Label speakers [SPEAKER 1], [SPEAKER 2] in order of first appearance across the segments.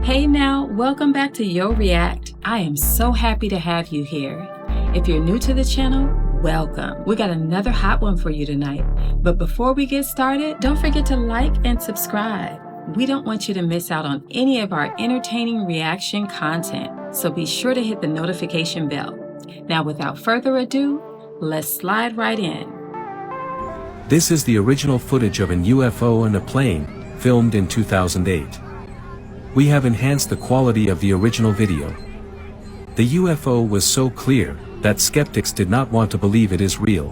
[SPEAKER 1] Hey now, welcome back to Yo React. I am so happy to have you here. If you're new to the channel, welcome. We got another hot one for you tonight. But before we get started, don't forget to like and subscribe. We don't want you to miss out on any of our entertaining reaction content, so be sure to hit the notification bell. Now, without further ado, let's slide right in.
[SPEAKER 2] This is the original footage of an UFO and a plane, filmed in 2008. We have enhanced the quality of the original video. The UFO was so clear that skeptics did not want to believe it is real.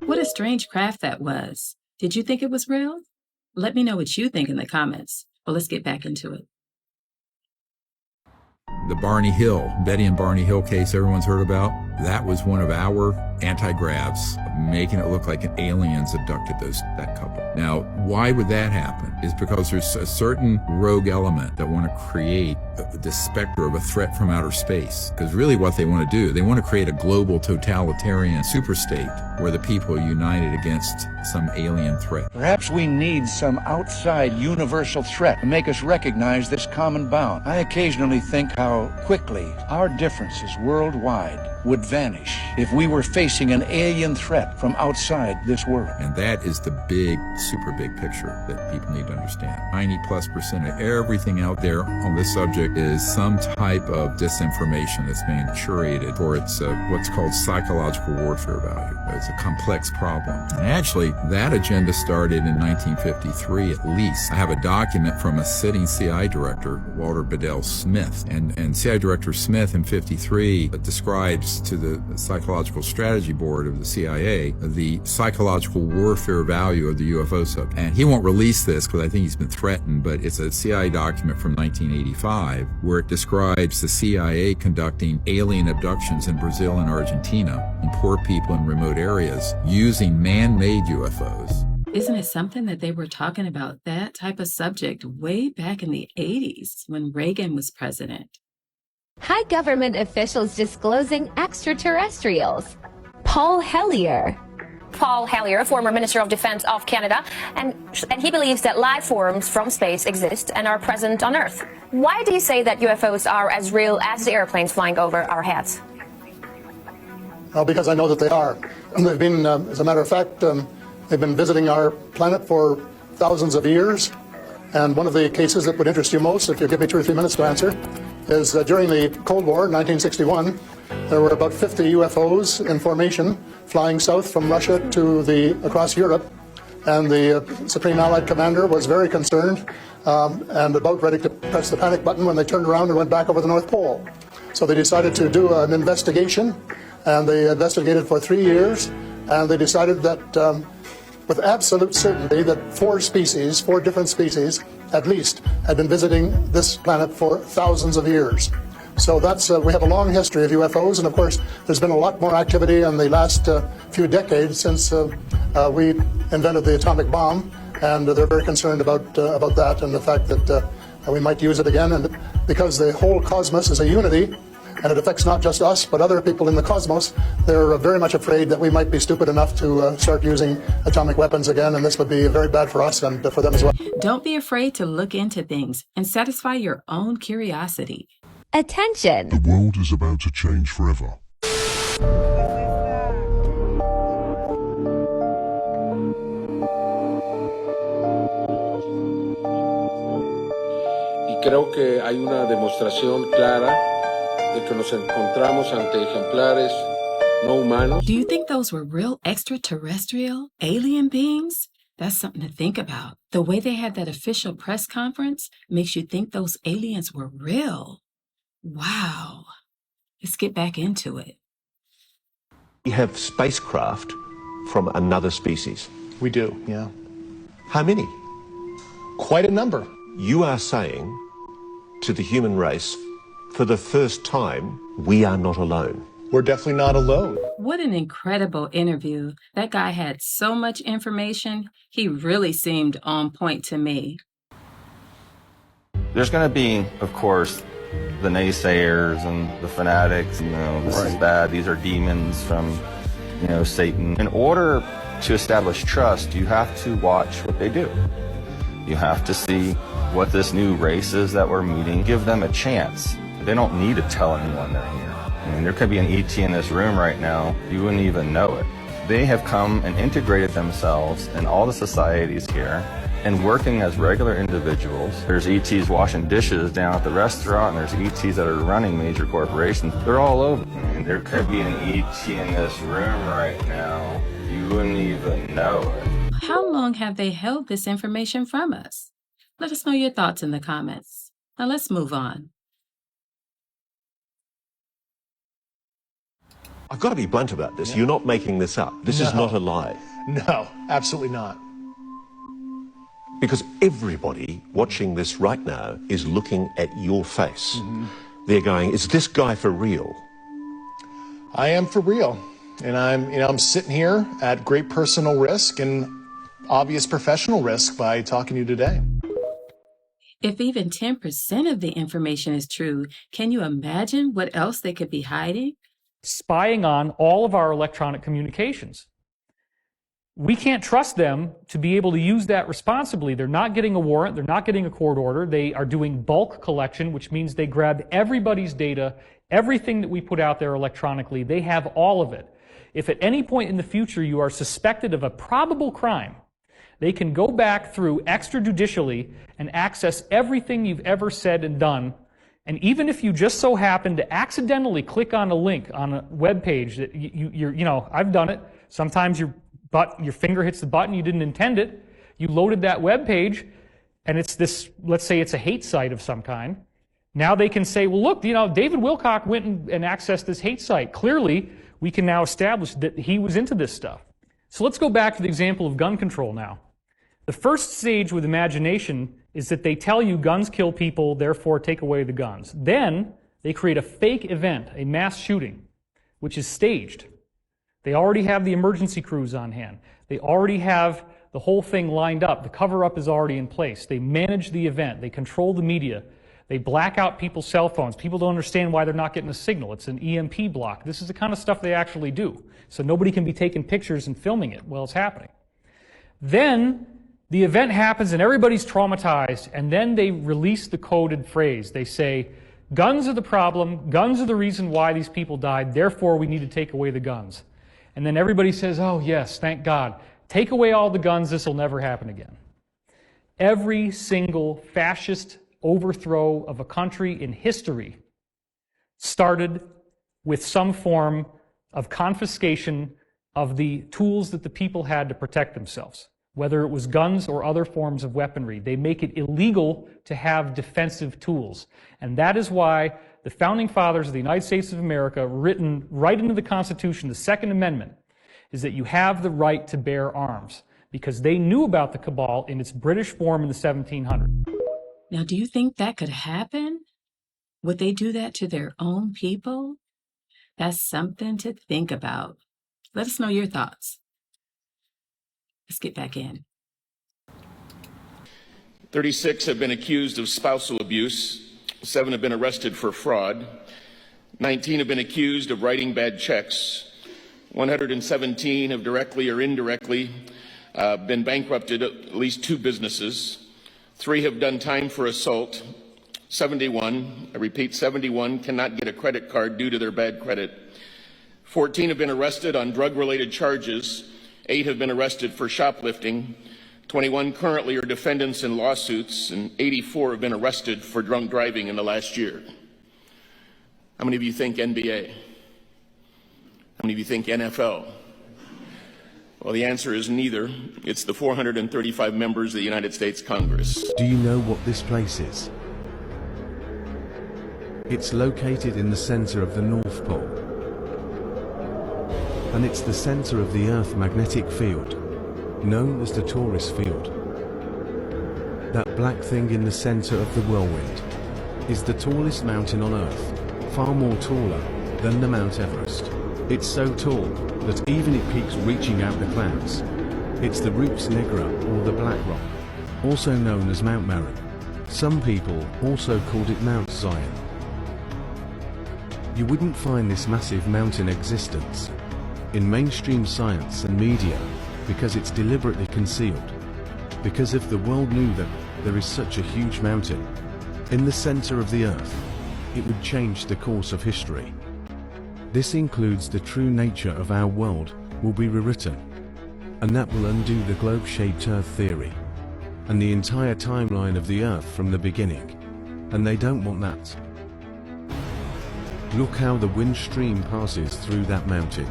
[SPEAKER 1] What a strange craft that was. Did you think it was real? Let me know what you think in the comments. Well, let's get back into it.
[SPEAKER 3] The Betty and Barney Hill case everyone's heard about, that was one of our anti-gravs, making it look like aliens abducted that couple. Now, why would that happen? Is because there's a certain rogue element that want to create the specter of a threat from outer space. Because really what they want to do, they want to create a global totalitarian superstate where the people are united against some alien threat.
[SPEAKER 4] Perhaps we need some outside universal threat to make us recognize this common bound. I occasionally think how quickly our differences worldwide would vanish if we were facing an alien threat from outside this world.
[SPEAKER 3] And that is the big, super big picture that people need to understand. 90+% of everything out there on this subject is some type of disinformation that's being curated for its what's called psychological warfare value. It's a complex problem. And actually, that agenda started in 1953 at least. I have a document from a sitting CIA director, Walter Bedell Smith, and CIA Director Smith in 53 describes to the Psychological Strategy Board of the CIA the psychological warfare value of the UFO subject. And he won't release this because I think he's been threatened, but it's a CIA document from 1985 where it describes the CIA conducting alien abductions in Brazil and Argentina in poor people in remote areas using man-made UFOs.
[SPEAKER 1] Isn't it something that they were talking about that type of subject way back in the 80s when Reagan was president?
[SPEAKER 5] High government officials disclosing extraterrestrials. Paul Hellyer, former Minister of Defense of Canada, and he believes that life forms from space exist and are present on Earth. Why do you say that UFOs are as real as the airplanes flying over our heads?
[SPEAKER 6] Well, because I know that they are. They've been, as a matter of fact, they've been visiting our planet for thousands of years. And one of the cases that would interest you most, if you give me 2 or 3 minutes to answer, is during the Cold War, 1961, there were about 50 UFOs in formation flying south from Russia to across Europe. And the Supreme Allied Commander was very concerned and about ready to press the panic button when they turned around and went back over the North Pole. So they decided to do an investigation, and they investigated for 3 years, and they decided that with absolute certainty that 4 different species at least, had been visiting this planet for thousands of years. So that's we have a long history of UFOs, and of course there's been a lot more activity in the last few decades since we invented the atomic bomb, and they're very concerned about that and the fact that we might use it again, and because the whole cosmos is a unity, and it affects not just us, but other people in the cosmos, they're very much afraid that we might be stupid enough to start using atomic weapons again, and this would be very bad for us and for them as well.
[SPEAKER 1] Don't be afraid to look into things and satisfy your own curiosity.
[SPEAKER 5] Attention!
[SPEAKER 7] The world is about to change forever.
[SPEAKER 8] Y creo que hay una demostración clara de que nos encontramos ante ejemplares no humanos.
[SPEAKER 1] Do you think those were real extraterrestrial alien beings? That's something to think about. The way they had that official press conference makes you think those aliens were real. Wow. Let's get back into it.
[SPEAKER 9] We have spacecraft from another species.
[SPEAKER 10] We do, yeah.
[SPEAKER 9] How many?
[SPEAKER 10] Quite a number.
[SPEAKER 9] You are saying to the human race, for the first time, we are not alone.
[SPEAKER 10] We're definitely not alone.
[SPEAKER 1] What an incredible interview. That guy had so much information. He really seemed on point to me.
[SPEAKER 11] There's going to be, of course, the naysayers and the fanatics, this is bad, these are demons from, Satan. In order to establish trust, you have to watch what they do. You have to see what this new race is that we're meeting. Give them a chance. They don't need to tell anyone they're here. There could be an ET in this room right now. You wouldn't even know it. They have come and integrated themselves in all the societies here and working as regular individuals. There's ETs washing dishes down at the restaurant, and there's ETs that are running major corporations. They're all over. There could be an ET in this room right now. You wouldn't even know it.
[SPEAKER 1] How long have they held this information from us? Let us know your thoughts in the comments. Now let's move on.
[SPEAKER 9] I've got to be blunt about this. You're not making this up. This is not a lie.
[SPEAKER 10] No, absolutely not.
[SPEAKER 9] Because everybody watching this right now is looking at your face. They're going, is this guy for real?
[SPEAKER 10] I am for real. And I'm sitting here at great personal risk and obvious professional risk by talking to you today.
[SPEAKER 1] If even 10% of the information is true, can you imagine what else they could be hiding?
[SPEAKER 12] Spying on all of our electronic communications. We can't trust them to be able to use that responsibly. They're not getting a warrant. They're not getting a court order. They are doing bulk collection, which means they grab everybody's data, everything that we put out there electronically. They have all of it. If at any point in the future you are suspected of a probable crime, they can go back through extrajudicially and access everything you've ever said and done. And even if you just so happen to accidentally click on a link on a web page that I've done it. Sometimes your finger hits the button, you didn't intend it. You loaded that web page, and it's this, let's say it's a hate site of some kind. Now they can say, well, look, David Wilcock went and accessed this hate site. Clearly, we can now establish that he was into this stuff. So let's go back to the example of gun control now. The first stage with imagination is that they tell you guns kill people, therefore take away the guns. Then they create a fake event, a mass shooting, which is staged. They already have the emergency crews on hand. They already have the whole thing lined up. The cover-up is already in place. They manage the event. They control the media. They black out people's cell phones. People don't understand why they're not getting a signal. It's an EMP block. This is the kind of stuff they actually do. So nobody can be taking pictures and filming it while it's happening. Then the event happens and everybody's traumatized, and then they release the coded phrase. They say, guns are the problem, guns are the reason why these people died, therefore we need to take away the guns. And then everybody says, oh yes, thank God. Take away all the guns, this will never happen again. Every single fascist overthrow of a country in history started with some form of confiscation of the tools that the people had to protect themselves. Whether it was guns or other forms of weaponry. They make it illegal to have defensive tools. And that is why the Founding Fathers of the United States of America, written right into the Constitution, the Second Amendment, is that you have the right to bear arms. Because they knew about the cabal in its British form in the 1700s.
[SPEAKER 1] Now, do you think that could happen? Would they do that to their own people? That's something to think about. Let us know your thoughts. Let's get back in.
[SPEAKER 13] 36 have been accused of spousal abuse. 7 have been arrested for fraud. 19 have been accused of writing bad checks. 117 have directly or indirectly been bankrupted at least 2 businesses. 3 have done time for assault. 71, I repeat, 71 cannot get a credit card due to their bad credit. 14 have been arrested on drug-related charges. 8 have been arrested for shoplifting. 21 currently are defendants in lawsuits, and 84 have been arrested for drunk driving in the last year. How many of you think NBA? How many of you think NFL? Well, the answer is neither. It's the 435 members of the United States Congress.
[SPEAKER 2] Do you know what this place is? It's located in the center of the North Pole. And it's the center of the Earth magnetic field, known as the Taurus field. That black thing in the center of the whirlwind is the tallest mountain on Earth, far more taller than the Mount Everest. It's so tall that even it peaks reaching out the clouds. It's the Rupes Nigra, or the Black Rock, also known as Mount Meru. Some people also called it Mount Zion.
[SPEAKER 14] You wouldn't find this massive mountain existence in mainstream science and media because it's deliberately concealed. Because if the world knew that there is such a huge mountain in the center of the Earth, it would change the course of history. This includes the true nature of our world will be rewritten, and that will undo the globe-shaped Earth theory and the entire timeline of the Earth from the beginning, and they don't want that. Look how the wind stream passes through that mountain.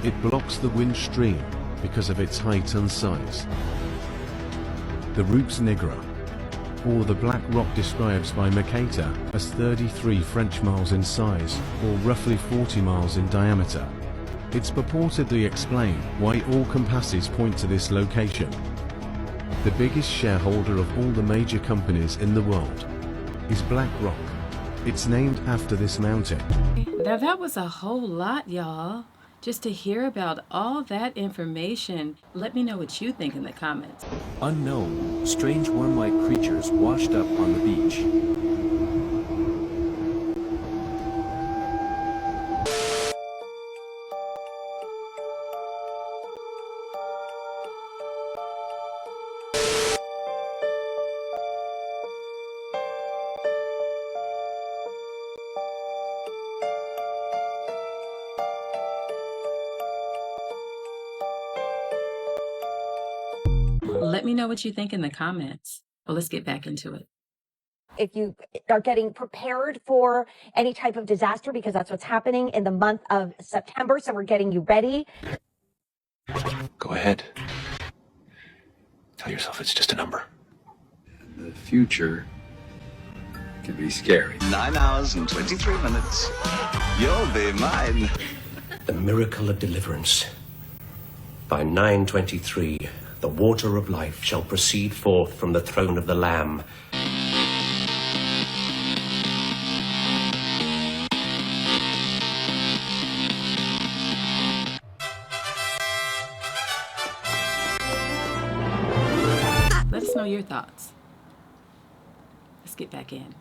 [SPEAKER 14] It blocks the wind stream because of its height and size. The Rupes Nigra, or the black rock described by Mercator as 33 French miles in size, or roughly 40 miles in diameter. It's purportedly explain why all compasses point to this location. The biggest shareholder of all the major companies in the world is BlackRock. It's named after this mountain.
[SPEAKER 1] Now that was a whole lot, y'all. Just to hear about all that information, let me know what you think in the comments.
[SPEAKER 2] Unknown, strange worm-like creatures washed up on the beach.
[SPEAKER 1] Let me know what you think in the comments. Well, let's get back into it.
[SPEAKER 15] If you are getting prepared for any type of disaster, because that's what's happening in the month of September, so we're getting you ready.
[SPEAKER 16] Go ahead. Tell yourself it's just a number.
[SPEAKER 17] The future can be scary. 9 hours and 23 minutes. You'll be mine.
[SPEAKER 16] The miracle of deliverance. By 9:23, the water of life shall proceed forth from the throne of the Lamb.
[SPEAKER 1] Let us know your thoughts. Let's get back in.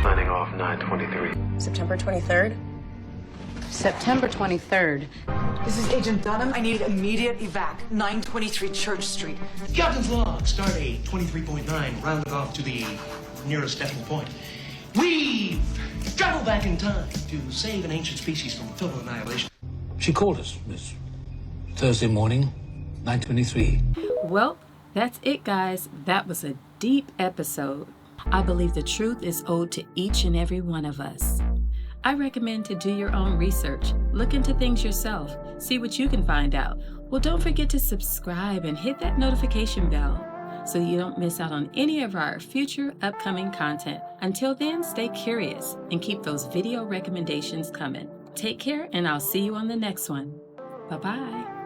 [SPEAKER 18] Signing off 9/23.
[SPEAKER 19] September 23rd.
[SPEAKER 20] September 23rd.
[SPEAKER 19] This is Agent Dunham. I need immediate evac. 923 Church Street.
[SPEAKER 21] Captain's log, stardate 23.9, rounded off to the nearest decimal point. We've traveled back in time to save an ancient species from total annihilation.
[SPEAKER 18] She called us, Miss. Thursday morning, 9:23.
[SPEAKER 1] Well, that's it, guys. That was a deep episode. I believe the truth is owed to each and every one of us. I recommend to do your own research, look into things yourself, see what you can find out. Well, don't forget to subscribe and hit that notification bell so you don't miss out on any of our future upcoming content. Until then, stay curious and keep those video recommendations coming. Take care, and I'll see you on the next one. Bye-bye.